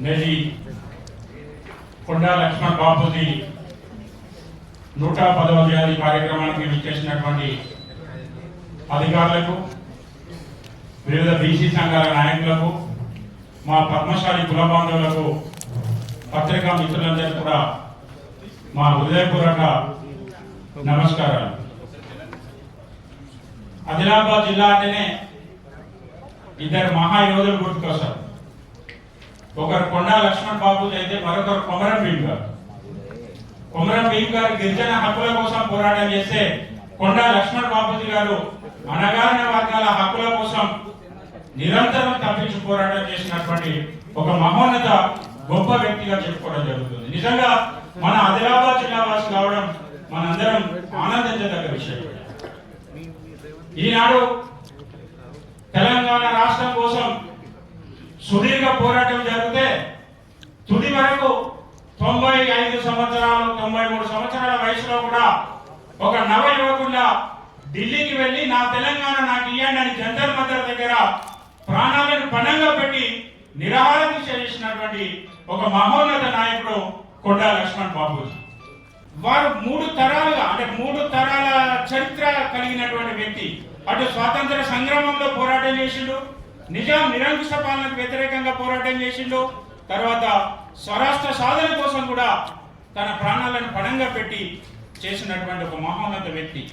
నేటి కొండా లక్ష్మణ్ బాపూజీ 110వ జయంతి కార్యక్రమానికి విచ్చేసినటువంటి అధికారులకు, వివిధ బీసీ సంఘాల నాయకులకు, మా పద్మశాలి కుల బాంధవులకు, పత్రికా మిత్రులందరికీ కూడా మా హృదయపూర్వక నమస్కారాలు. ఆదిలాబాద్ జిల్లా అంటేనే ఇద్దరు మహాయోధులు గుర్తుకొస్తారు. ఒకరు కొండా లక్ష్మణ్ బాపూజీ అయితే మరొకరు కొమరం భీమ్ గారు. కొమరం భీమ్ గారు గిరిజన హక్కుల కోసం పోరాటం చేస్తే కొండా లక్ష్మణ్ బాపూజీ గారు అణగారిన వర్గాల హక్కుల కోసం నిరంతరం తప్పించి పోరాటం చేసినటువంటి ఒక మహోన్నత గొప్ప వ్యక్తిగా చెప్పుకోవడం జరుగుతుంది. నిజంగా మన ఆదిలాబాద్ జిల్లా వాసి కావడం మనందరం ఆనందించదగ్గ విషయం. ఈనాడు తెలంగాణ రాష్ట్రం కోసం సుదీర్ఘ పోరాటం జరిగితే తుది వరకు 95 సంవత్సరాలు 93 సంవత్సరాల వయసులో కూడా ఒక నవ యువకుడిగా ఢిల్లీకి వెళ్ళి నా తెలంగాణ నాకు ఇయ్యండి అని జంతర్ మంతర్ దగ్గర ప్రాణాలను పణంగా పెట్టి నిరాహార దీక్ష చేసినటువంటి ఒక మహోన్నత నాయకుడు కొండా లక్ష్మణ్ బాపూజీ. వారు 3 తరాలుగా అంటే 3 తరాల చరిత్ర కలిగినటువంటి వ్యక్తి. అటు స్వాతంత్ర సంగ్రామంలో పోరాటం చేసిండు, నిజాం నిరంకుశ పాలనకు వ్యతిరేకంగా పోరాటం చేసిండు, తర్వాత స్వరాష్ట్ర సాధన కోసం కూడా తన ప్రాణాలను పణంగా పెట్టి చేసినటువంటి ఒక మహోన్నత వ్యక్తి.